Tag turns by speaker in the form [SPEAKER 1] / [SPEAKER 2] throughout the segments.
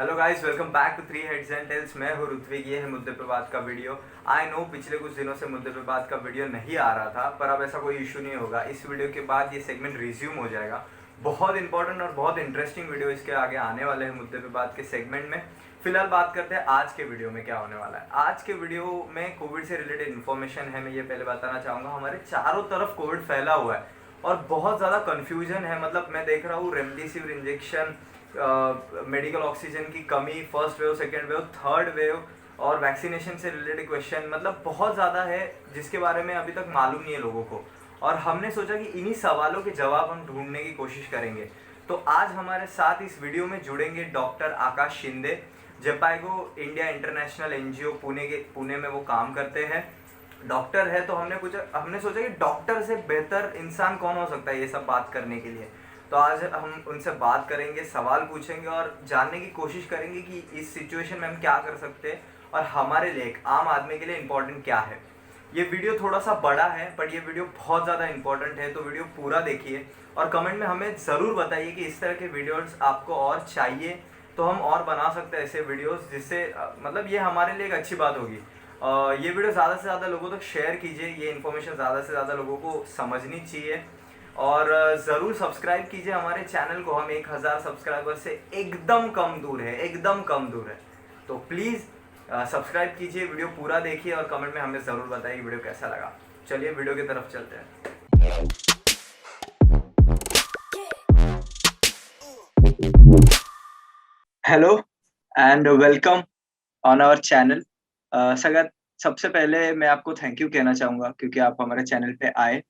[SPEAKER 1] Hello guys, welcome back to three heads and tails. मैं हूँ ऋत्विक। ये है मुद्दे पे बात का वीडियो। आई नो पिछले कुछ दिनों से मुद्दे पे बात का वीडियो नहीं आ रहा था, पर अब ऐसा कोई इशू नहीं होगा। इस वीडियो के बाद ये सेगमेंट रिज्यूम हो जाएगा। बहुत इंपॉर्टेंट और बहुत इंटरेस्टिंग वीडियो इसके आगे आने वाले हैं मुद्दे पे बात के सेगमेंट में। फिलहाल बात करते हैं आज के वीडियो में क्या होने वाला है। आज के वीडियो में कोविड से रिलेटेड इन्फॉर्मेशन है। मैं ये पहले बताना चाहूँगा, हमारे चारों तरफ कोविड फैला हुआ है और बहुत ज़्यादा कन्फ्यूजन है। मतलब मैं देख रहा हूँ रेमडेसिविर इंजेक्शन, मेडिकल ऑक्सीजन की कमी, first wave, second wave, third wave और वैक्सीनेशन से रिलेटेड क्वेश्चन, मतलब बहुत ज़्यादा है जिसके बारे में अभी तक मालूम नहीं है लोगों को। और हमने सोचा कि इन्हीं सवालों के जवाब हम ढूंढने की कोशिश करेंगे। तो आज हमारे साथ इस वीडियो में जुड़ेंगे डॉक्टर आकाश शिंदे। जपाइगो इंडिया इंटरनेशनल एनजीओ पुणे में वो काम करते हैं, डॉक्टर है। तो हमने सोचा कि डॉक्टर से बेहतर इंसान कौन हो सकता है ये सब बात करने के लिए। तो आज हम उनसे बात करेंगे, सवाल पूछेंगे और जानने की कोशिश करेंगे कि इस सिचुएशन में हम क्या कर सकते हैं और हमारे लिए, एक आम आदमी के लिए इम्पोर्टेंट क्या है। ये वीडियो थोड़ा सा बड़ा है पर ये वीडियो बहुत ज़्यादा इंपॉर्टेंट है, तो वीडियो पूरा देखिए और कमेंट में हमें ज़रूर बताइए कि इस तरह के वीडियोस आपको और चाहिए, तो हम और बना सकते हैं ऐसे वीडियोस, जिससे मतलब ये हमारे लिए एक अच्छी बात होगी। ये वीडियो ज़्यादा से ज़्यादा लोगों तक शेयर कीजिए। ये इन्फॉर्मेशन ज़्यादा से ज़्यादा लोगों को समझनी चाहिए। और ज़रूर सब्सक्राइब कीजिए हमारे चैनल को। हम 1000 सब्सक्राइबर से एकदम कम दूर है, एकदम कम दूर है। तो प्लीज़ सब्सक्राइब कीजिए, वीडियो पूरा देखिए और कमेंट में हमें ज़रूर बताइए कि वीडियो कैसा लगा। चलिए वीडियो की तरफ चलते हैं। Hello and welcome on our channel. सगत सबसे पहले मैं आपको थैंक यू कहना चाहूँगा क्योंकि आप हमारे चैनल पे आए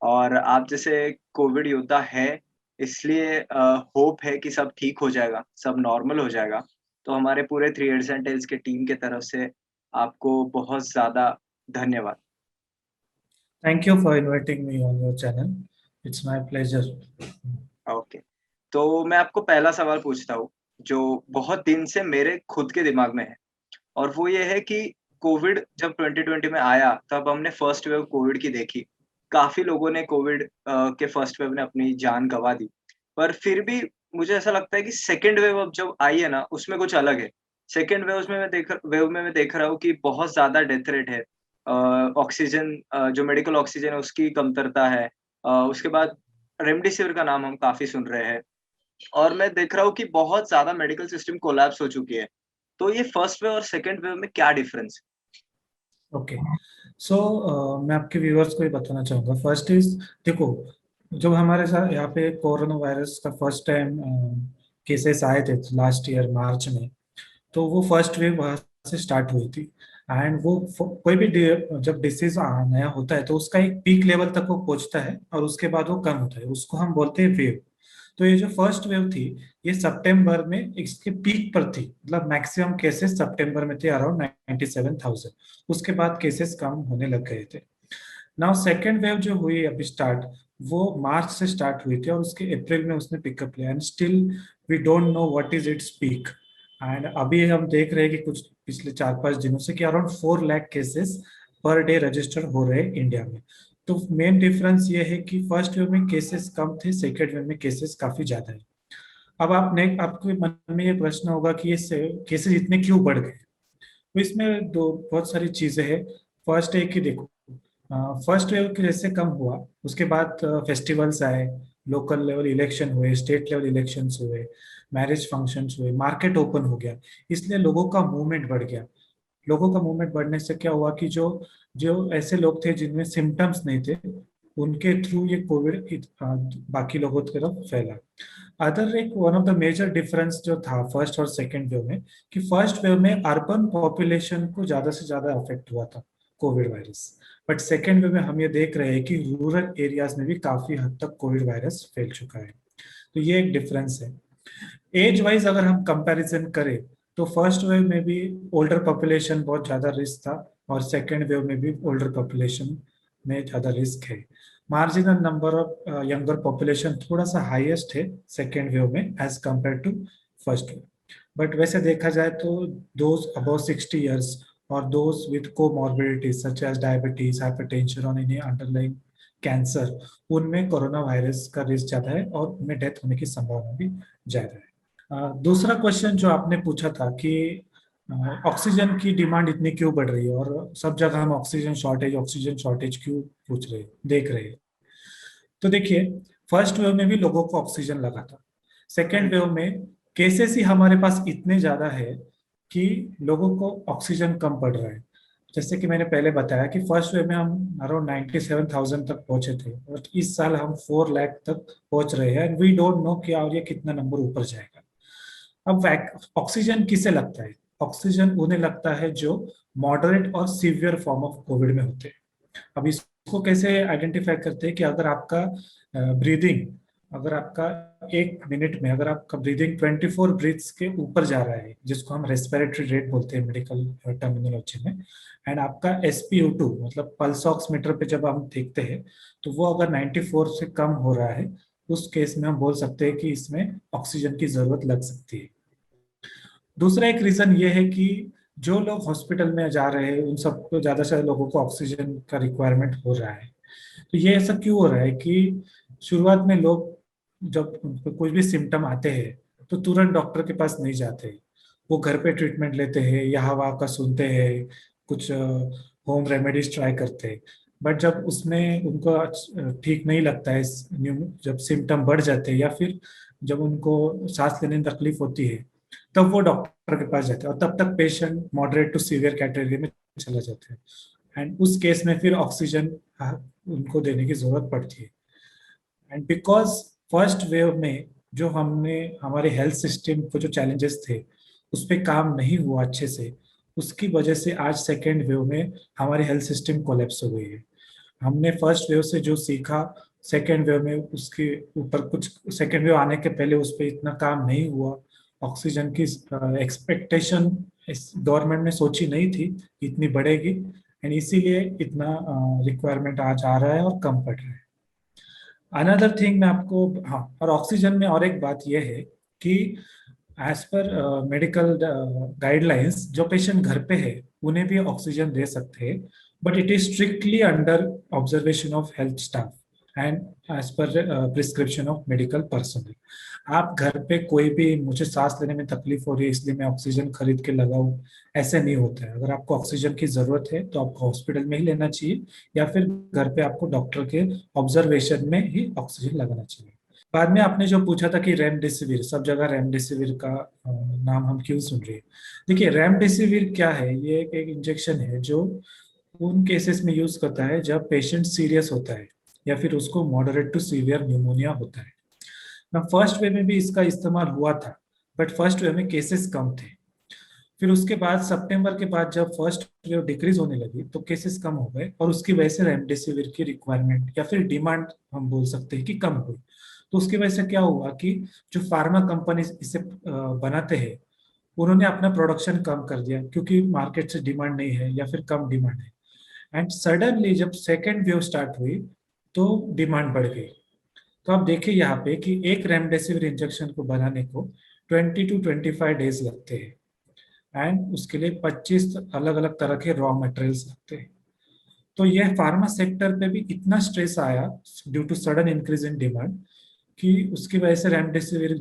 [SPEAKER 1] और आप जैसे कोविड योद्धा है, इसलिए होप है कि सब ठीक हो जाएगा, सब नॉर्मल हो जाएगा। तो हमारे पूरे थ्री हेड्स एंड टेल्स के टीम के तरफ से आपको बहुत ज़्यादा धन्यवाद।
[SPEAKER 2] Thank you for inviting me on your channel. It's my pleasure.
[SPEAKER 1] Okay, तो मैं आपको पहला सवाल पूछता हूँ जो बहुत दिन से मेरे खुद के दिमाग में है, और वो ये है कि कोविड जब 2020 में आया तब हमने फर्स्ट वेव कोविड की देखी। काफ़ी लोगों ने कोविड के फर्स्ट वेव ने अपनी जान गँवा दी। पर फिर भी मुझे ऐसा लगता है कि सेकंड वेव अब जब आई है ना, उसमें कुछ अलग है। सेकंड वेव में मैं देख रहा हूँ कि बहुत ज़्यादा डेथ रेट है। ऑक्सीजन, जो मेडिकल ऑक्सीजन है उसकी कमतरता है। उसके बाद रेमडेसिविर का नाम हम काफ़ी सुन रहे हैं और मैं देख रहा हूँ कि बहुत ज़्यादा मेडिकल सिस्टम कोलैप्स हो चुकी है। तो ये फर्स्ट वेव और सेकंड वेव में क्या डिफरेंस
[SPEAKER 2] ओके, सो मैं आपके व्यूअर्स को ये बताना चाहूँगा। फर्स्ट इज, देखो, जब हमारे साथ यहाँ पे कोरोना वायरस का फर्स्ट टाइम केसेस आए थे लास्ट ईयर मार्च में, तो वो फर्स्ट वेव वहाँ से स्टार्ट हुई थी। एंड वो कोई भी जब डिसीज नया होता है तो उसका एक पीक लेवल तक वो पहुंचता है और उसके बाद वो कम होता है, उसको हम बोलते हैं वेव। तो ये जो फर्स्ट वेव थी, ये सितंबर में इसके पीक पर थी। मतलब मैक्सिमम केसेस सितंबर में थे, अराउंड 97,000। उसके बाद केसेस कम होने लग गए थे। नाउ सेकेंड वेव जो हुई अभी स्टार्ट, वो मार्च से स्टार्ट हुई थी और उसके अप्रैल में उसने पिकअप लिया। And still we don't know what is its peak. And अभी हम देख रहे हैं कि कुछ पिछले 4-5 दिनों से कि around 4 lakh cases per day register हो रहे हैं इंडिया में। तो मेन डिफरेंस ये है कि फर्स्ट वेव में केसेस कम थे, सेकेंड वेव में केसेस काफी ज्यादा है। अब आपके मन में ये प्रश्न होगा कि ये केसेस इतने क्यों बढ़ गए। तो इसमें दो बहुत सारी चीजें हैं। फर्स्ट है कि देखो, फर्स्ट वेव के जैसे कम हुआ, उसके बाद फेस्टिवल्स आए, लोकल लेवल इलेक्शन हुए, स्टेट लेवल इलेक्शंस हुए, मैरिज फंक्शंस हुए, मार्केट ओपन हो गया, इसलिए लोगों का मूवमेंट बढ़ गया। लोगों का मूवमेंट बढ़ने से क्या हुआ कि जो जो ऐसे लोग थे जिनमें सिम्टम्स नहीं थे, उनके थ्रू ये कोविड बाकी लोगों की तरफ फैला। अदर एक one of the major difference जो था फर्स्ट और सेकेंड वेव में, कि फर्स्ट वेव में अर्बन पॉपुलेशन को ज्यादा से ज्यादा अफेक्ट हुआ था Covid virus. But second wave में हम ये देख रहे हैं कि रूरल एरियाज में भी काफी हद तक कोविड वायरस फैल चुका है। तो ये एक डिफरेंस है। एज वाइज अगर हम कंपैरिजन करें, तो फर्स्ट वेव में भी ओल्डर पॉपुलेशन बहुत ज्यादा रिस्क था और सेकेंड वेव में भी ओल्डर पॉपुलेशन में ज्यादा रिस्क है। Marginal number of younger population थोड़ा सा हाईएस्ट है सेकेंड वेव में as compare to first wave. But वैसे देखा जाए तो दोज अबव 60 years और those with comorbidities such as diabetes, hypertension और इन्हें अंडरलाइंग कैंसर, उनमें कोरोना वायरस का रिस्क ज्यादा है और उनमें डेथ होने की संभावना भी ज्यादा है। दूसरा क्वेश्चन जो आपने पूछा था कि ऑक्सीजन की डिमांड इतनी क्यों बढ़ रही है और सब जगह हम ऑक्सीजन शॉर्टेज क्यों पूछ रहे हैं, देख रहे हैं। तो देखिए, फर्स्ट वेव में भी लोगों को ऑक्सीजन लगा था। सेकेंड वेव में केसेस ही हमारे पास इतने ज्यादा है कि लोगों को ऑक्सीजन कम पड़ रहा है। जैसे कि मैंने पहले बताया कि फर्स्ट वेव में हम अराउंड 97,000 तक पहुंचे थे और इस साल हम 4 लाख तक पहुंच रहे हैं। वी डोंट नो कि और ये कितना नंबर ऊपर जाएगा। अब ऑक्सीजन किसे लगता है? ऑक्सीजन उन्हें लगता है जो मॉडरेट और सीवियर फॉर्म ऑफ कोविड में होते हैं। अब इसको कैसे आइडेंटिफाई करते हैं कि ब्रीदिंग अगर आपका 1 मिनट में अगर आपका ब्रीदिंग 24 ब्रीथ्स के ऊपर जा रहा है, जिसको हम रेस्पिरेटरी रेट बोलते हैं मेडिकल टर्मिनोलॉजी में, एंड आपका SpO2 मतलब पल्स ऑक्सीमीटर पे जब हम देखते हैं तो वो अगर 94 से कम हो रहा है, उस केस में हम बोल सकते हैं कि इसमें ऑक्सीजन की जरूरत लग सकती है। दूसरा एक रीजन ये है कि जो लोग हॉस्पिटल में जा रहे हैं उन सबको ज्यादा से ज्यादा लोगों को ऑक्सीजन का रिक्वायरमेंट हो रहा है। तो ये ऐसा क्यों हो रहा है कि शुरुआत में लोग जब उनको कोई भी सिम्टम आते हैं तो तुरंत डॉक्टर के पास नहीं जाते। वो घर पे ट्रीटमेंट लेते हैं या हवा का सुनते हैं, कुछ होम रेमेडीज ट्राई करते हैं। बट जब उसमें उनको ठीक नहीं लगता है, जब सिम्टम बढ़ जाते हैं या फिर जब उनको सांस लेने में तकलीफ होती है, तब वो डॉक्टर के पास जाते हैं और तब तक patient moderate to severe category में चला जाता है। एंड उस केस में फिर ऑक्सीजन उनको देने की जरूरत पड़ती है। एंड बिकॉज फर्स्ट वेव में जो हमने हमारे हेल्थ सिस्टम को जो चैलेंजेस थे उस पर काम नहीं हुआ अच्छे से, उसकी वजह से आज सेकेंड वेव में हमारी हेल्थ सिस्टम कोलैप्स हो गई है। हमने फर्स्ट वेव से जो सीखा, सेकेंड वेव में उसके ऊपर कुछ, सेकेंड वेव आने के पहले उस पर इतना काम नहीं हुआ। ऑक्सीजन की एक्सपेक्टेशन इस गवर्नमेंट ने सोची नहीं थी कि इतनी बढ़ेगी, एंड इसीलिए इतना रिक्वायरमेंट आज आ रहा है और कम पड़ रहा है। अनदर थिंग मैं आपको, हाँ, और ऑक्सीजन में और एक बात यह है कि एज पर मेडिकल गाइडलाइंस जो पेशेंट घर पे है उन्हें भी ऑक्सीजन दे सकते हैं, but it is strictly under observation of health staff and as per prescription of medical personal. आप घर पे कोई भी मुझे सांस लेने में तकलीफ हो रही है इसलिए मैं ऑक्सीजन खरीद के लगाऊं, ऐसे नहीं होता है। अगर आपको ऑक्सीजन की जरूरत है तो आपको हॉस्पिटल में ही लेना चाहिए या फिर घर पे आपको डॉक्टर के ऑब्जर्वेशन में ही ऑक्सीजन लगाना चाहिए। बाद में आपने जो पूछा था कि रेमडेसिविर, सब जगह रेमडेसिविर का नाम हम क्यों सुन रहे हैं। देखिए, रेमडेसिविर क्या है? ये एक इंजेक्शन है जो उन केसेस में यूज करता है जब पेशेंट सीरियस होता है या फिर उसको मॉडरेट टू सीवियर न्यूमोनिया होता है ना। फर्स्ट वे में भी इसका इस्तेमाल हुआ था, बट फर्स्ट वे में केसेस कम थे। फिर उसके बाद सितंबर के बाद जब फर्स्ट वेव डिक्रीज होने लगी तो केसेस कम हो गए और उसकी वजह से रेमडेसिविर की रिक्वायरमेंट या फिर डिमांड हम बोल सकते हैं कि कम हुई। तो उसकी वजह से क्या हुआ कि जो फार्मा कंपनी इसे बनाते हैं उन्होंने अपना प्रोडक्शन कम कर दिया क्योंकि मार्केट से डिमांड नहीं है या फिर कम डिमांड है। एंड सडनली जब सेकेंड वेव स्टार्ट हुई तो डिमांड बढ़ गई। तो आप देखिए यहाँ पे कि एक रेमडेसिविर इंजेक्शन को बनाने को 20 to 25 डेज लगते हैं एंड उसके लिए 25 अलग अलग तरह के रॉ मटेरियल्स लगते हैं। तो यह फार्मा सेक्टर पे भी इतना स्ट्रेस आया due to sudden increase in demand कि उसकी वजह से रेमडेसिविर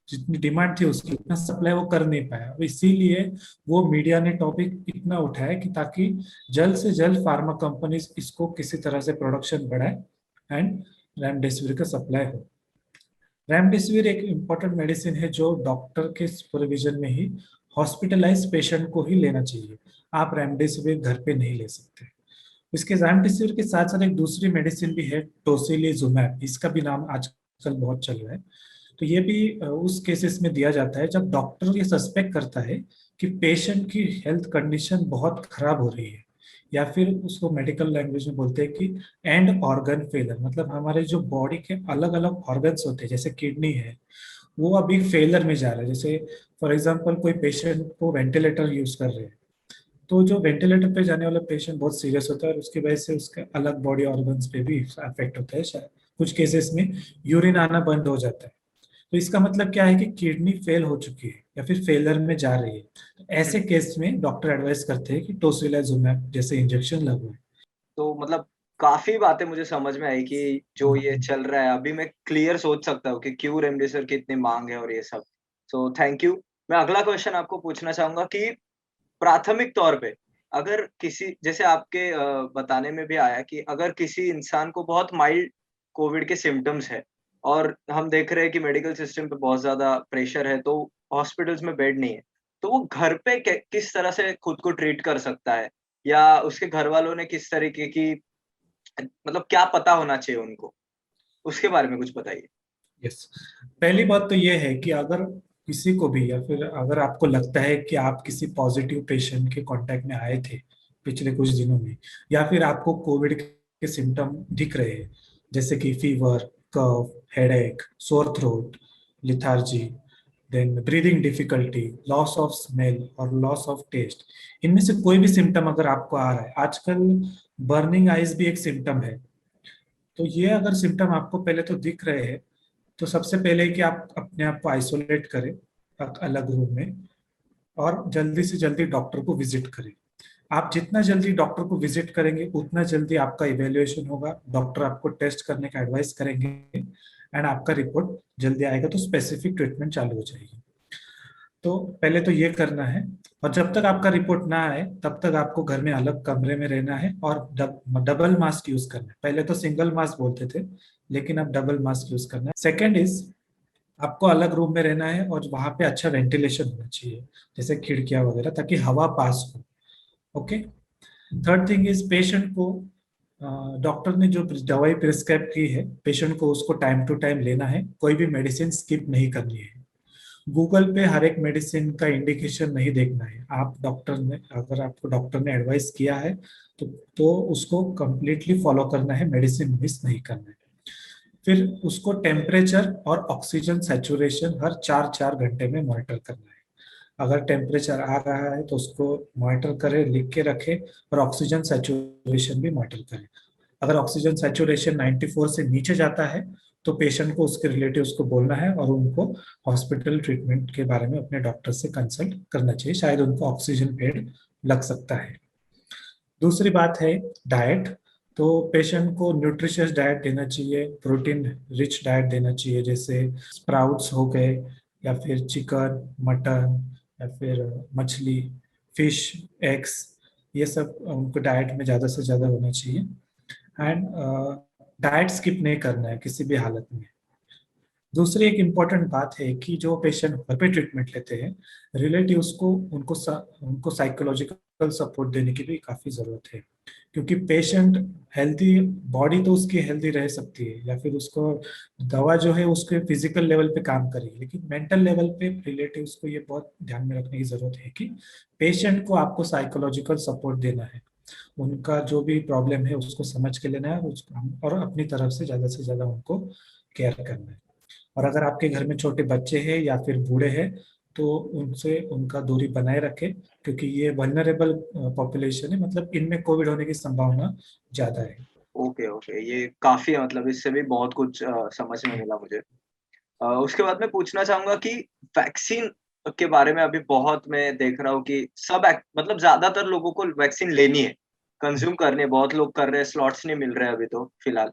[SPEAKER 2] जितनी डिमांड थी उसकी उतना सप्लाई वो कर नहीं पाया। और इसीलिए वो मीडिया ने टॉपिक इतना उठाया कि ताकि जल्द से जल्द फार्मा कंपनीज इसको किसी तरह से प्रोडक्शन बढ़ाए एंड रेमडेसिविर का सप्लाई हो। रेमडेसिविर एक इम्पॉर्टेंट मेडिसिन है जो डॉक्टर के सुपरविजन में ही हॉस्पिटलाइज पेशेंट को ही लेना चाहिए। आप रेमडेसिविर घर पे नहीं ले सकते। इसके रेमडेसिविर के साथ साथ एक दूसरी मेडिसिन भी है, टोसिलिजुमैब। इसका भी नाम आजकल बहुत चल रहा है। तो ये भी उस केसेस में दिया जाता है जब डॉक्टर ये सस्पेक्ट करता है कि पेशेंट की हेल्थ कंडीशन बहुत खराब हो रही है, या फिर उसको मेडिकल लैंग्वेज में बोलते हैं कि एंड ऑर्गन फेलर, मतलब हमारे जो बॉडी के अलग अलग ऑर्गन्स होते हैं जैसे किडनी है वो अभी फेलर में जा रहा है। जैसे फॉर एग्जांपल कोई पेशेंट को वेंटिलेटर यूज कर रहे हैं, तो जो वेंटिलेटर पे जाने वाला पेशेंट बहुत सीरियस होता है और उसकी वजह से उसके अलग बॉडी ऑर्गन्स पे भी अफेक्ट होता है। शायद कुछ केसेस में यूरिन आना बंद हो जाता है। तो इसका मतलब क्या है कि किडनी फेल हो चुकी है या फिर फेलर में जा रही है। तो ऐसे केस में डॉक्टर एडवाइस करते हैं कि टोसिलिजुमैब जैसे इंजेक्शन लगवाएं।
[SPEAKER 1] तो मतलब काफी बातें मुझे समझ में आई कि जो ये चल रहा है अभी मैं क्लियर सोच सकता हूँ कि क्यों रेमडेसिविर की इतनी मांग है और ये सब। So thank you. मैं अगला क्वेश्चन आपको पूछना चाहूंगा कि प्राथमिक तौर पे अगर किसी जैसे आपके बताने में भी आया कि अगर किसी इंसान को बहुत माइल्ड कोविड के सिम्टम्स है और हम देख रहे हैं कि मेडिकल सिस्टम पे बहुत ज्यादा प्रेशर है, तो हॉस्पिटल्स में बेड नहीं है, तो वो घर पे किस तरह से खुद को ट्रीट कर सकता है, या उसके घर वालों ने किस तरीके की मतलब क्या पता होना चाहिए उनको, उसके बारे में कुछ बताइए।
[SPEAKER 2] यस, पहली बात तो ये है कि अगर किसी को भी या फिर अगर आपको लगता है कि आप किसी पॉजिटिव पेशेंट के कांटेक्ट में आए थे पिछले कुछ दिनों में, या फिर आपको कोविड के सिम्टम दिख रहे हैं जैसे कि fever, cough, headache, sore throat, lethargy, then breathing difficulty, loss of smell और लॉस ऑफ टेस्ट, इनमें से कोई भी सिम्टम अगर आपको आ रहा है, आजकल बर्निंग आइज भी एक सिम्टम है, तो ये अगर सिम्टम आपको पहले तो दिख रहे हैं, तो सबसे पहले कि आप अपने आप को आइसोलेट करें अलग रूम में, और जल्दी से जल्दी डॉक्टर को विजिट करें। आप जितना जल्दी डॉक्टर को विजिट करेंगे उतना जल्दी आपका इवेल्युएशन होगा, डॉक्टर आपको टेस्ट करने का एडवाइस करेंगे एंड आपका रिपोर्ट जल्दी आएगा तो स्पेसिफिक ट्रीटमेंट चालू हो जाएगी। तो पहले तो ये करना है, और जब तक आपका रिपोर्ट ना आए तब तक आपको घर में अलग कमरे में रहना है और डबल मास्क यूज करना है। पहले तो सिंगल मास्क बोलते थे, लेकिन अब डबल मास्क यूज करना है। सेकेंड इज, आपको अलग रूम में रहना है और वहां पे अच्छा वेंटिलेशन होना चाहिए, जैसे खिड़कियां वगैरह, ताकि हवा पास हो। Okay. Third thing is, patient को डॉक्टर ने जो दवाई प्रिस्क्राइब की है, पेशेंट को उसको टाइम टू टाइम लेना है, कोई भी मेडिसिन स्किप नहीं करनी है। गूगल पे हर एक मेडिसिन का इंडिकेशन नहीं देखना है। आप डॉक्टर ने, अगर आपको डॉक्टर ने एडवाइस किया है तो उसको कंप्लीटली फॉलो करना है, मेडिसिन मिस नहीं करना है। फिर उसको टेम्परेचर और ऑक्सीजन सैचुरेशन हर 4-4 घंटे में मॉनिटर करना है। अगर टेम्परेचर आ रहा है तो उसको मॉनिटर करें, लिख के रखें, और ऑक्सीजन सैचुरेशन भी मॉनिटर करें। अगर ऑक्सीजन सैचुरेशन 94 से नीचे जाता है तो पेशेंट को उसके रिलेटिव्स को बोलना है और उनको हॉस्पिटल ट्रीटमेंट के बारे में अपने डॉक्टर से कंसल्ट करना चाहिए, शायद उनको ऑक्सीजन बेड लग सकता है। दूसरी बात है डाइट। तो पेशेंट को न्यूट्रिशियस डाइट देना चाहिए, प्रोटीन रिच डाइट देना चाहिए, जैसे स्प्राउट्स हो गए, या फिर चिकन, मटन, या फिर मछली, फिश, एग्स, ये सब उनको डाइट में ज़्यादा से ज़्यादा होना चाहिए। एंड डाइट स्किप नहीं करना है किसी भी हालत में। दूसरी एक इम्पॉर्टेंट बात है कि जो पेशेंट घर पे ट्रीटमेंट लेते हैं, रिलेटिव्स को उनको साइकोलॉजिकल सपोर्ट देने की भी काफ़ी ज़रूरत है, क्योंकि पेशेंट हेल्दी, बॉडी तो उसकी हेल्दी रह सकती है, या फिर उसको दवा जो है उसके फिजिकल लेवल पे काम करेगी, लेकिन मेंटल लेवल पे रिलेटिव्स को ये बहुत ध्यान में रखने की ज़रूरत है कि पेशेंट को आपको साइकोलॉजिकल सपोर्ट देना है, उनका जो भी प्रॉब्लम है उसको समझ के लेना है, और अपनी तरफ से ज़्यादा उनको केयर करना है। और अगर आपके घर में छोटे बच्चे हैं या फिर बूढ़े हैं तो उनसे उनका दूरी बनाए रखें, क्योंकि ये वल्नरेबल पॉपुलेशन है, मतलब इनमें कोविड होने की संभावना ज्यादा है।
[SPEAKER 1] ओके ओके, ये काफी है, मतलब इससे भी बहुत कुछ समझ में मिला मुझे। उसके बाद मैं पूछना चाहूंगा कि वैक्सीन के बारे में अभी बहुत मैं देख रहा हूँ कि मतलब ज्यादातर लोगों को वैक्सीन लेनी है, कंज्यूम करनी है, बहुत लोग कर रहे हैं, स्लॉट्स नहीं मिल रहे हैं अभी तो फिलहाल।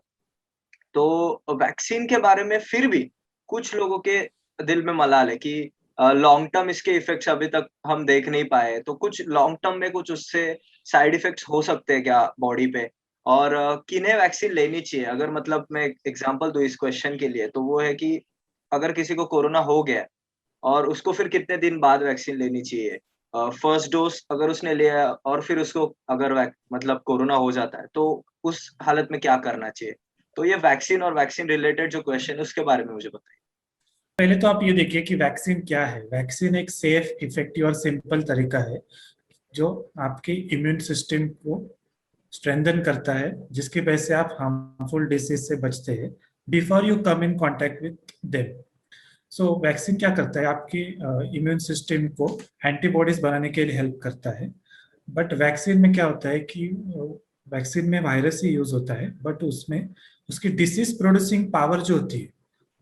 [SPEAKER 1] तो वैक्सीन के बारे में फिर भी कुछ लोगों के दिल में मलाल है कि लॉन्ग टर्म इसके इफेक्ट्स अभी तक हम देख नहीं पाए, तो कुछ लॉन्ग टर्म में कुछ उससे साइड इफेक्ट्स हो सकते हैं क्या बॉडी पे, और किन्हें वैक्सीन लेनी चाहिए? अगर मतलब मैं एग्जांपल दूं इस क्वेश्चन के लिए, तो वो है कि अगर किसी को कोरोना हो गया है, और उसको फिर कितने दिन बाद वैक्सीन लेनी चाहिए? फर्स्ट डोज अगर उसने लिया और फिर उसको अगर मतलब कोरोना हो जाता है, तो उस हालत में क्या करना चाहिए? तो ये वैक्सीन और वैक्सीन रिलेटेड जो क्वेश्चन है उसके बारे में मुझे बताइए।
[SPEAKER 2] पहले तो आप ये देखिए कि वैक्सीन क्या है। वैक्सीन एक सेफ, इफेक्टिव और सिंपल तरीका है जो आपके इम्यून सिस्टम को स्ट्रेंथन करता है, जिसकी वजह से आप हार्मफुल डिसीज से बचते हैं before you come in contact with them. So vaccine क्या करता है, आपकी इम्यून सिस्टम को एंटीबॉडीज बनाने के लिए हेल्प करता है। बट वैक्सीन में क्या होता है कि वैक्सीन में वायरस ही यूज होता है, बट उसमें उसकी डिसीज प्रोड्यूसिंग पावर जो होती है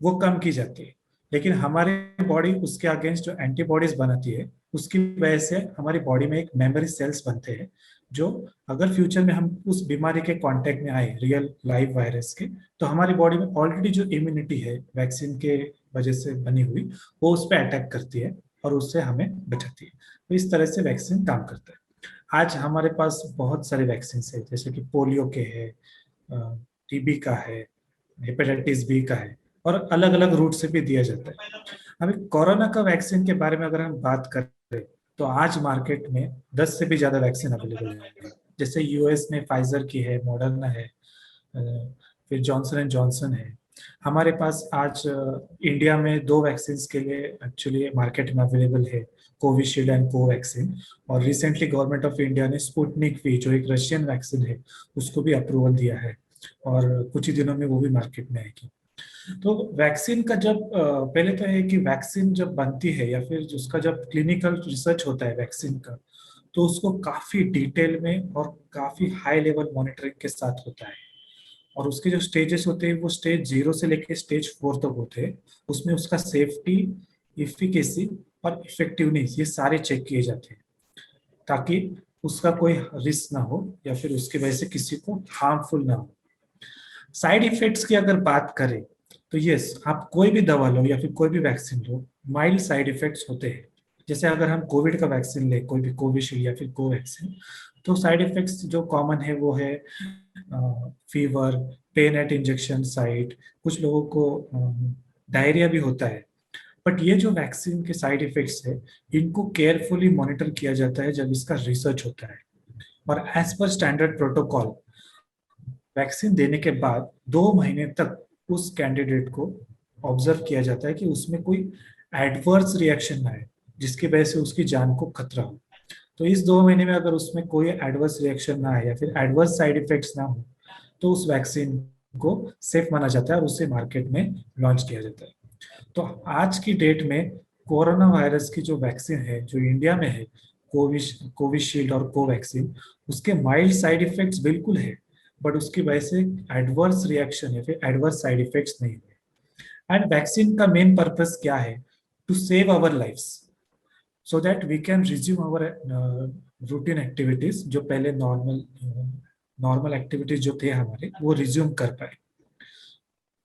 [SPEAKER 2] वो कम की जाती है। लेकिन हमारी बॉडी उसके अगेंस्ट जो एंटीबॉडीज बनाती है, उसकी वजह से हमारी बॉडी में एक मेमोरी सेल्स बनते हैं जो अगर फ्यूचर में हम उस बीमारी के कांटेक्ट में आए, रियल लाइव वायरस के, तो हमारी बॉडी में ऑलरेडी जो इम्यूनिटी है वैक्सीन के वजह से बनी हुई, वो उस पर अटैक करती है और उससे हमें बचाती है। तो इस तरह से वैक्सीन काम करता है। आज हमारे पास बहुत सारे वैक्सीन है, जैसे कि पोलियो के है, टीबी का है, हेपेटाइटिस बी का है, और अलग अलग रूट से भी दिया जाता है। अभी कोरोना का वैक्सीन के बारे में अगर हम बात करें, तो आज मार्केट में 10 से भी ज्यादा वैक्सीन अवेलेबल है। जैसे यूएस में फाइजर की है, मॉडर्ना है, फिर जॉनसन एंड जॉनसन है। हमारे पास आज इंडिया में दो वैक्सीन के लिए एक्चुअली मार्केट में अवेलेबल है, कोविशील्ड एंड कोवैक्सीन। और रिसेंटली गवर्नमेंट ऑफ इंडिया ने स्पुतनिक वी, जो एक रशियन वैक्सीन है, उसको भी अप्रूवल दिया है और कुछ ही दिनों में वो भी मार्केट में आएगी। तो वैक्सीन का जब पहले तो है कि वैक्सीन जब बनती है या फिर उसका जब क्लिनिकल रिसर्च होता है वैक्सीन का, तो उसको काफी डिटेल में और काफी हाई लेवल मॉनिटरिंग के साथ होता है। और उसके जो स्टेजेस होते हैं वो स्टेज 0 से लेके स्टेज 4 तक होते हैं। उसमें उसका सेफ्टी, इफिकेसी और इफेक्टिवनेस, ये सारे चेक किए जाते हैं, ताकि उसका कोई रिस्क ना हो या फिर उसकी वजह से किसी को हार्मफुल ना हो। साइड इफेक्ट्स की अगर बात करें, तो यस, आप कोई भी दवा लो या फिर कोई भी वैक्सीन लो, माइल्ड साइड इफेक्ट्स होते हैं। जैसे अगर हम कोविड का वैक्सीन ले, कोई भी कोविशील्ड या फिर कोवैक्सीन, तो साइड इफेक्ट्स जो कॉमन है वो है fever, pen eight injection site, कुछ लोगों को डायरिया भी होता है। बट ये जो वैक्सीन के साइड इफेक्ट्स है, इनको केयरफुली मॉनिटर किया जाता है जब इसका रिसर्च होता है। और as per standard protocol, vaccine देने के बाद 2 महीने तक उस कैंडिडेट को ऑब्जर्व किया जाता है कि उसमें कोई एडवर्स रिएक्शन ना आए जिसकी वजह से उसकी जान को खतरा हो। तो इस 2 महीने में अगर उसमें कोई एडवर्स रिएक्शन ना आए या फिर एडवर्स साइड इफेक्ट्स ना हो, तो उस वैक्सीन को सेफ माना जाता है और उसे मार्केट में लॉन्च किया जाता है। तो आज की डेट में कोरोना वायरस की जो वैक्सीन है जो इंडिया में है, कोविशील्ड और कोवैक्सीन, उसके माइल्ड साइड इफेक्ट्स बिल्कुल है, बट उसकी वजह से एडवर्स रिएक्शन या फिर एडवर्स साइड इफेक्ट्स नहीं हुए। एंड वैक्सीन का मेन पर्पस क्या है? To save our lives, so that we can resume our routine activities, जो पहले नॉर्मल नॉर्मल एक्टिविटीज जो थे हमारे, वो रिज्यूम कर पाए।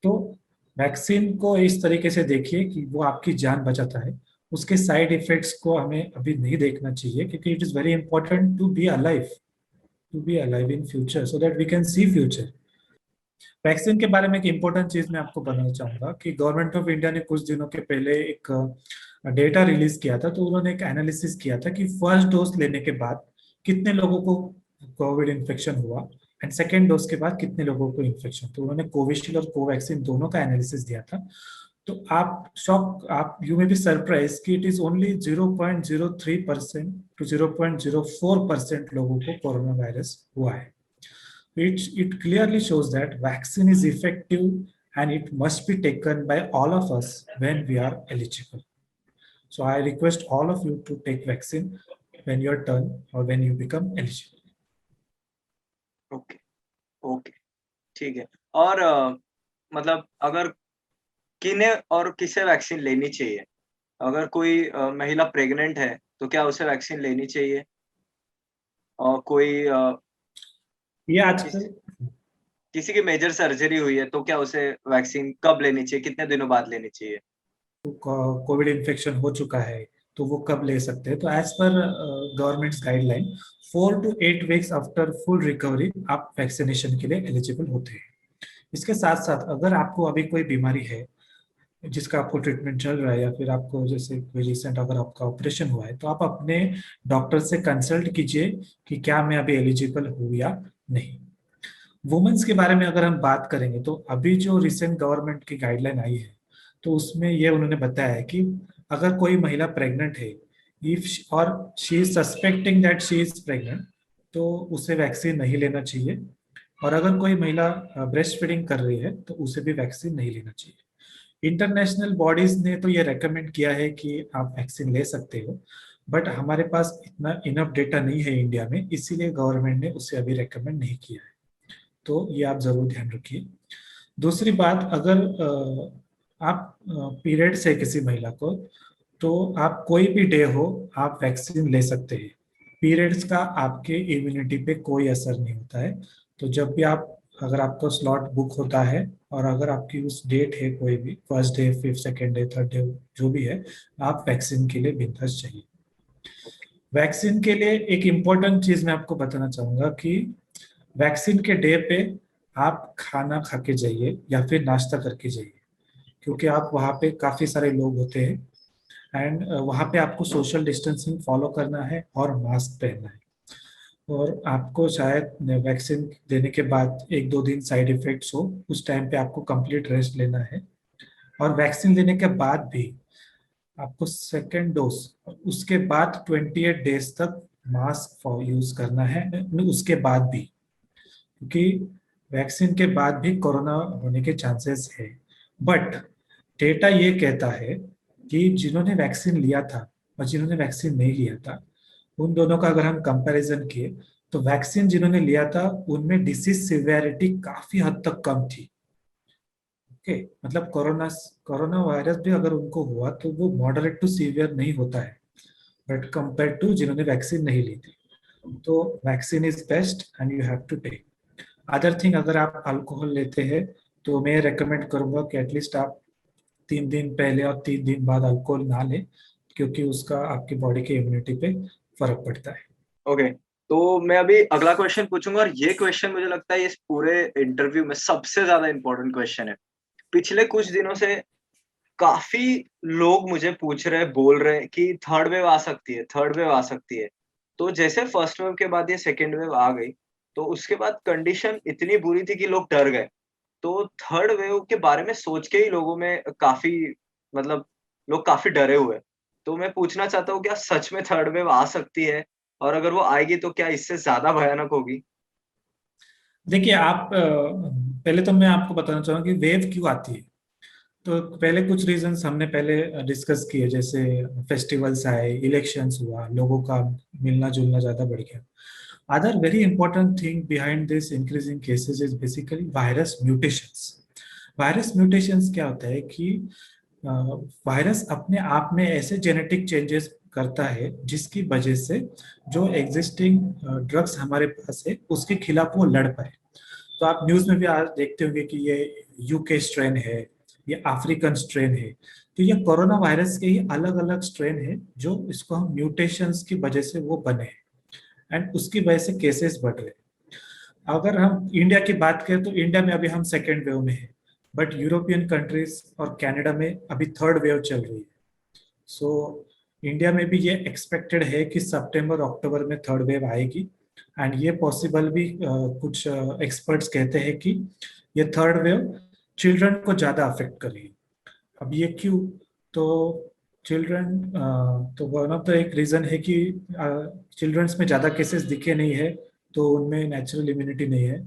[SPEAKER 2] तो वैक्सीन को इस तरीके से देखिए कि वो आपकी जान बचाता है। उसके साइड इफेक्ट्स को हमें अभी नहीं देखना चाहिए, क्योंकि it is very important to be alive, to be alive in future, so that we can see future. Vaccine के बारे में एक इम्पोर्टेंट चीज मैं आपको बताना चाहूंगा कि गवर्नमेंट ऑफ इंडिया ने कुछ दिनों के पहले एक डेटा रिलीज किया था। तो उन्होंने एक एनालिसिस किया था कि फर्स्ट डोज लेने के बाद कितने लोगों को कोविड इन्फेक्शन हुआ एंड सेकेंड डोज के बाद कितने लोगों को इन्फेक्शन। तो उन्होंने कोविशील्ड और कोवैक्सीन दोनों का एनालिसिस दिया था। तो आप यू मे बी सरप्राइज कि इट इज ओनली 0.03% टू 0.04% लोगों को कोरोना वायरस हुआ है। It clearly shows that vaccine is effective and it must be taken by all of us when we are eligible. So I request all of you to take vaccine when your turn or when you become eligible.
[SPEAKER 1] Okay, okay, ठीक है। और मतलब अगर किन्हें और किसे vaccine लेनी चाहिए? अगर कोई महिला प्रेग्नेंट है तो क्या उसे वैक्सीन लेनी चाहिए? और कोई
[SPEAKER 2] ये आजकल
[SPEAKER 1] किसी की मेजर सर्जरी हुई है तो क्या उसे वैक्सीन कब लेनी चाहिए, कितने दिनों बाद लेनी चाहिए?
[SPEAKER 2] कोविड इन्फेक्शन हो चुका है तो वो कब ले सकते हैं? तो as per government's guideline 4 to 8 weeks after full recovery आप वैक्सीनेशन के लिए एलिजिबल होते हैं। इसके साथ साथ अगर आपको अभी कोई बीमारी है जिसका आपको ट्रीटमेंट चल रहा है, या फिर आपको जैसे कोई रिसेंट अगर आपका ऑपरेशन हुआ है, तो आप अपने डॉक्टर से कंसल्ट कीजिए कि क्या मैं अभी एलिजिबल हूँ या नहीं। वुमेन्स के बारे में अगर हम बात करेंगे, तो अभी जो रिसेंट गवर्नमेंट की गाइडलाइन आई है, तो उसमें ये उन्होंने बताया है कि अगर कोई महिला प्रेग्नेंट है, इफ और she is suspecting that she is pregnant, तो उसे वैक्सीन नहीं लेना चाहिए। और अगर कोई महिला ब्रेस्ट फीडिंग कर रही है तो उसे भी वैक्सीन नहीं लेना चाहिए। इंटरनेशनल बॉडीज ने तो ये रेकमेंड किया है कि आप वैक्सीन ले सकते हो, बट हमारे पास इतना इनफ डेटा नहीं है इंडिया में, इसीलिए गवर्नमेंट ने उसे अभी रेकमेंड नहीं किया है। तो ये आप जरूर ध्यान रखिए। दूसरी बात, अगर आप पीरियड्स है किसी महिला को, तो आप कोई भी डे हो आप वैक्सीन ले सकते हैं। पीरियड्स का आपके इम्यूनिटी पे कोई असर नहीं होता है। तो जब भी आप, अगर आपका स्लॉट बुक होता है और अगर आपकी उस डेट है कोई भी, first day, fifth, second day, third day, जो भी है, आप वैक्सीन के लिए बिंदास चाहिए। वैक्सीन के लिए एक इम्पोर्टेंट चीज मैं आपको बताना चाहूंगा कि वैक्सीन के डे पे आप खाना खा के जाइए या फिर नाश्ता करके जाइए, क्योंकि आप वहाँ पे काफी सारे लोग होते हैं एंड वहाँ पे आपको सोशल डिस्टेंसिंग फॉलो करना है और मास्क पहनना है। और आपको शायद वैक्सीन देने के बाद एक दो दिन साइड इफेक्ट्स हो, उस टाइम पे आपको कंप्लीट रेस्ट लेना है। और वैक्सीन लेने के बाद भी आपको सेकेंड डोज, उसके बाद 28 डेज तक मास्क यूज करना है, उसके बाद भी, क्योंकि वैक्सीन के बाद भी कोरोना होने के चांसेस है। बट डेटा ये कहता है कि जिन्होंने वैक्सीन लिया था और जिन्होंने वैक्सीन नहीं लिया था, उन दोनों का अगर हम कंपैरिजन किए, तो वैक्सीन जिन्होंने लिया था उनमें डिसीज सिवियरिटी काफी हद तक कम थी। ओके, मतलब कोरोना कोरोना वायरस भी अगर उनको हुआ तो वो मॉडरेट टू सीवियर नहीं होता है, बट कंपेयर टू जिन्होंने वैक्सीन नहीं ली थी। तो vaccine is best and you have to take. Other thing, अगर आप अल्कोहल लेते हैं तो मैं रेकमेंड करूंगा कि एटलीस्ट आप 3 दिन पहले और 3 दिन बाद अल्कोहल ना लें, क्योंकि उसका आपकी बॉडी के इम्यूनिटी पे फर्क पड़ता है।
[SPEAKER 1] ओके, तो मैं अभी अगला क्वेश्चन पूछूंगा और ये क्वेश्चन मुझे लगता है इस पूरे इंटरव्यू में सबसे ज्यादा इंपॉर्टेंट क्वेश्चन है। पिछले कुछ दिनों से काफी लोग मुझे पूछ रहे हैं, बोल रहे हैं कि थर्ड वेव आ सकती है, थर्ड वेव आ सकती है। तो जैसे फर्स्ट वेव के बाद ये सेकेंड वेव आ गई, तो उसके बाद कंडीशन इतनी बुरी थी कि लोग डर गए। तो थर्ड वेव के बारे में सोच के ही लोगों में काफी, मतलब लोग काफी डरे हुए हैं। तो मैं पूछना चाहता हूँ, क्या सच में थर्ड वेव आ सकती है? और अगर वो आएगी तो क्या इससे ज्यादा भयानक होगी?
[SPEAKER 2] देखिए, आप पहले तो मैं आपको बताना चाहूंगा कि वेव क्यों आती है। तो पहले कुछ रीजंस हमने पहले डिस्कस किए, जैसे फेस्टिवल्स आए, इलेक्शंस हुआ, लोगों का मिलना जुलना ज्यादा बढ़ गया। Other very important thing behind this increasing cases is basically virus mutations. Virus mutations क्या होता है कि वायरस अपने आप में ऐसे जेनेटिक चेंजेस करता है जिसकी वजह से जो एग्जिस्टिंग ड्रग्स हमारे पास है उसके खिलाफ वो लड़ पाए। तो आप न्यूज में भी आज देखते होंगे कि ये यूके स्ट्रेन है, ये अफ्रीकन स्ट्रेन है। तो ये कोरोना वायरस के ही अलग अलग स्ट्रेन है जो इसको हम म्यूटेशंस की वजह से वो बने हैं एंड उसकी वजह से केसेस बढ़ रहे हैं। अगर हम इंडिया की बात करें तो इंडिया में अभी हम सेकेंड वेव में है, बट यूरोपियन कंट्रीज और कनाडा में अभी थर्ड वेव चल रही है। सो इंडिया में भी ये एक्सपेक्टेड है कि सितंबर अक्टूबर में थर्ड वेव आएगी। एंड ये पॉसिबल भी, कुछ एक्सपर्ट्स कहते हैं कि ये थर्ड वेव चिल्ड्रन को ज्यादा अफेक्ट करेगी। अब ये क्यों? तो चिल्ड्रन, तो वन ऑफ द एक रीजन है कि चिल्ड्रंस में ज्यादा केसेस दिखे नहीं है, तो उनमें नेचुरल इम्यूनिटी नहीं है।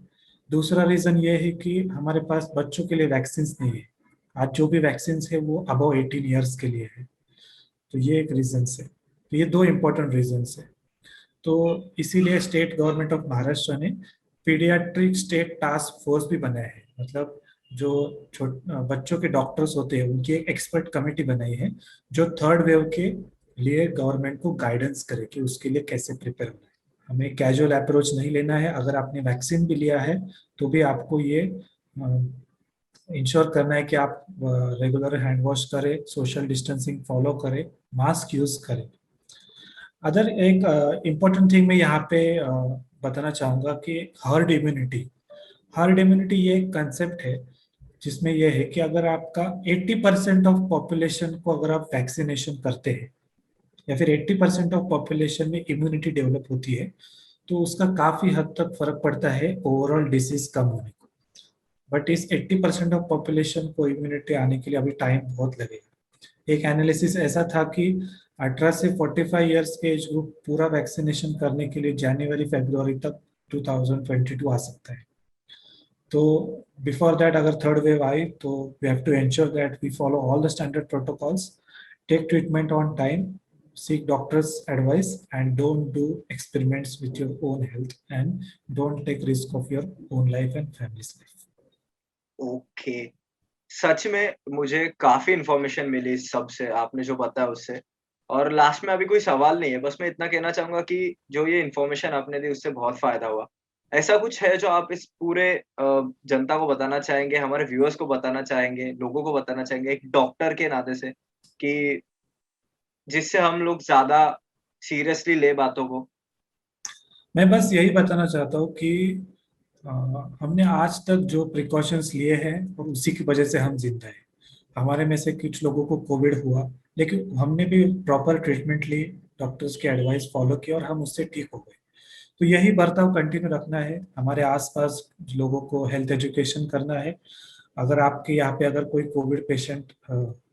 [SPEAKER 2] दूसरा रीजन ये है कि हमारे पास बच्चों के लिए वैक्सीन नहीं है। आज जो भी वैक्सीन है वो अबव 18 ईयर्स के लिए है। तो ये एक रीजन है। तो ये दो इम्पोर्टेंट रीजन है। तो इसीलिए स्टेट गवर्नमेंट ऑफ महाराष्ट्र ने पीडियाट्रिक स्टेट टास्क फोर्स भी बनाया है। मतलब जो बच्चों के डॉक्टर्स होते हैं उनकी एक एक्सपर्ट कमेटी बनाई है जो थर्ड वेव के लिए गवर्नमेंट को गाइडेंस करे कि उसके लिए कैसे प्रिपेयर होना है। हमें कैजुअल अप्रोच नहीं लेना है। अगर आपने वैक्सीन भी लिया है तो भी आपको ये इंश्योर करना है कि आप रेगुलर हैंड वॉश करें, सोशल डिस्टेंसिंग फॉलो करें, मास्क यूज करें। अदर एक इम्पोर्टेंट थिंग मैं यहाँ पे बताना चाहूंगा कि हर्ड इम्यूनिटी ये एक कंसेप्ट है जिसमें यह है कि अगर आपका 80% ऑफ पॉपुलेशन को अगर आप वैक्सीनेशन करते हैं या फिर 80% ऑफ पॉपुलेशन में इम्यूनिटी डेवलप होती है, तो उसका काफी हद तक फर्क पड़ता है ओवरऑल डिसीज कम होने को। बट इस 80% ऑफ पॉपुलेशन को इम्यूनिटी आने के लिए अभी टाइम बहुत लगेगा। एक एनालिसिस ऐसा था कि 18 से 45 ईयर्स के एज ग्रुप पूरा वैक्सीनेशन करने के लिए जनवरी फरवरी तक 2022 आ सकता है। तो बिफोर दैट अगर थर्ड वेव आई तो we have to ensure that we follow all the standard protocols, take treatment on time, seek doctor's advice, and don't do experiments with your own health, and don't take risk of your own life and family's life.
[SPEAKER 1] Okay, सच में मुझे काफी information मिली इस सब से, आपने जो बताया उससे। और लास्ट में अभी कोई सवाल नहीं है, बस मैं इतना कहना चाहूंगा कि जो ये इन्फॉर्मेशन आपने दी उससे बहुत फायदा हुआ। ऐसा कुछ है जो आप इस पूरे जनता को बताना चाहेंगे, हमारे व्यूअर्स को बताना चाहेंगे, लोगों को बताना चाहेंगे एक डॉक्टर के नाते से, कि जिससे हम लोग ज़्यादा सीरियसली ले बातों को?
[SPEAKER 2] मैं बस यही बताना चाहता हूँ कि अ, हमने आज तक जो प्रिकॉशंस लिए हैं और उसी की वजह से हम जिंदा हैं। हमारे में से कुछ लोगों को कोविड हुआ, लेकिन हमने भी प्रॉपर ट्रीटमेंट ली, डॉक्टर्स की एडवाइस फॉलो की और हम उससे ठीक हो गए। तो यही बर्ताव कंटिन्यू रखना है, हमारे आसपास लोगों को हेल्थ एजुकेशन करना है। अगर आपके यहाँ पे अगर कोई कोविड पेशेंट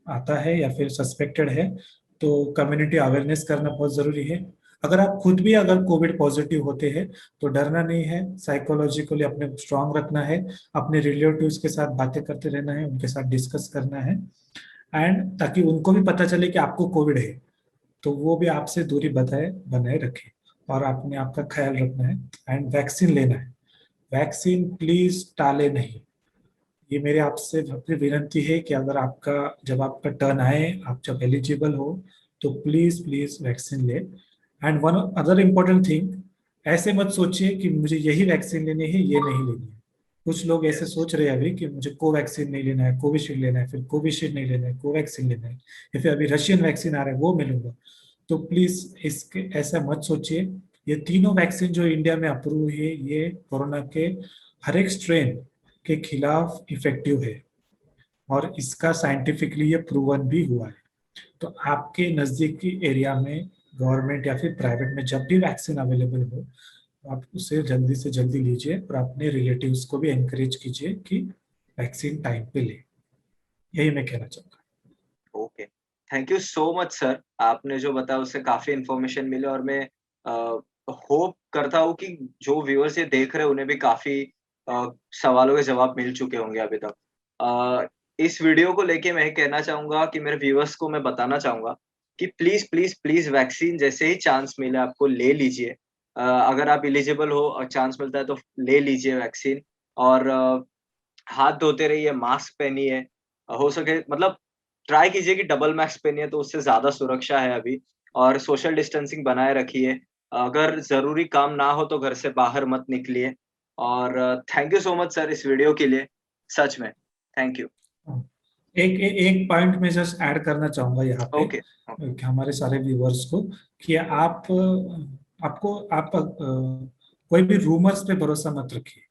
[SPEAKER 2] आता है या फिर सस्पेक्टेड है, तो कम्युनिटी अवेयरनेस करना बहुत जरूरी है। अगर आप खुद भी अगर कोविड पॉजिटिव होते हैं तो डरना नहीं है, साइकोलॉजिकली अपने स्ट्रांग रखना है, अपने रिलेटिव्स के साथ बातें करते रहना है, उनके साथ डिस्कस करना है, एंड ताकि उनको भी पता चले कि आपको कोविड है, तो वो भी आपसे दूरी बताए बनाए रखे। और अपने आप का ख्याल रखना है एंड वैक्सीन लेना है। वैक्सीन प्लीज टाले नहीं। ये मेरे आपसे अपनी विनती है कि अगर आपका जब आपका टर्न आए, आप जब एलिजिबल हो, तो प्लीज प्लीज वैक्सीन ले। And one other important thing, ऐसे मत सोचिए कि मुझे यही वैक्सीन लेनी है, ये नहीं लेनी है। कुछ लोग ऐसे
[SPEAKER 1] यस।
[SPEAKER 2] सोच रहे हैं अभी कि मुझे कोवैक्सीन नहीं लेना है, कोविशील्ड लेना है, फिर कोविशील्ड नहीं लेना है, कोवैक्सीन लेना है, या फिर अभी रशियन वैक्सीन आ रहा है वो मैं लूंगा। तो प्लीज इसके ऐसा मत सोचिए। ये तीनों वैक्सीन जो इंडिया में अप्रूव है, ये कोरोना के हर एक स्ट्रेन के खिलाफ इफेक्टिव है और इसका साइंटिफिकली ये प्रूवन भी हुआ है। तो आपके नजदीकी एरिया में गवर्नमेंट या फिर प्राइवेट में जब भी वैक्सीन अवेलेबल हो, आप उसे जल्दी से जल्दी लीजिए और अपने रिलेटिव्स को भी एनकरेज कीजिए कि वैक्सीन टाइम पे ले। यही मैं कहना चाहूंगा।
[SPEAKER 1] Okay. Thank you so much sir. आपने जो बताया उससे काफ़ी इन्फॉर्मेशन मिली और मैं होप करता हूँ कि जो व्यूअर्स ये देख रहे हैं उन्हें भी काफ़ी सवालों के जवाब मिल चुके होंगे अभी तक। इस वीडियो को लेके मैं ये कहना चाहूँगा कि मेरे व्यूअर्स को मैं बताना चाहूँगा कि प्लीज़, प्लीज़, प्लीज़ वैक्सीन जैसे ही चांस मिले आपको ले लीजिए। अगर आप एलिजिबल हो और चांस मिलता है तो ले लीजिए वैक्सीन। और हाथ धोते रहिए, मास्क पहनिए, हो सके मतलब ट्राई कीजिए कि डबल मास्क पहनिए तो उससे ज़्यादा सुरक्षा है अभी। और सोशल डिस्टेंसिंग बनाए रखिए। अगर ज़रूरी काम ना हो तो घर से बाहर मत निकलिए। और thank you so much sir इस वीडियो के लिए, सच में, थैंक यू।
[SPEAKER 2] एक पॉइंट में जस्ट ऐड करना चाहूंगा यहाँ पे,
[SPEAKER 1] ओके, ओके।
[SPEAKER 2] कि हमारे सारे व्यूवर्स को, कि आप कोई भी रूमर्स पे भरोसा मत रखिए।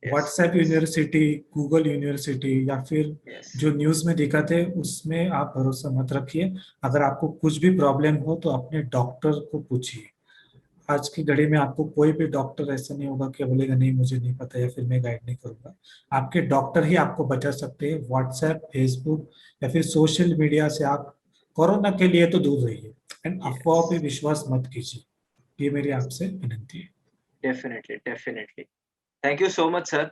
[SPEAKER 1] Yes,
[SPEAKER 2] WhatsApp university, Google university या फिर
[SPEAKER 1] यस,
[SPEAKER 2] जो न्यूज़ में दिखाते हैं उसमें आप भरोसा मत रखिए। अगर आपको कुछ भी प्रॉब्लम हो तो अपने डॉक्टर को पूछिए। आज की घड़ी में आपको कोई भी डॉक्टर ऐसा नहीं होगा कि बोलेगा नहीं मुझे नहीं पता या फिर मैं गाइड नहीं करूंगा। आपके डॉक्टर ही आपको बचा सकते हैं। व्हाट्सएप, फेसबुक या फिर सोशल मीडिया से आप कोरोना के लिए तो दूर रहिए, एंड अफवाह
[SPEAKER 1] यस।
[SPEAKER 2] पे विश्वास मत कीजिए। ये मेरी आपसे विनती है।
[SPEAKER 1] Definitely, definitely. Thank you so much sir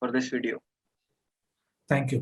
[SPEAKER 1] for this video.
[SPEAKER 2] Thank you.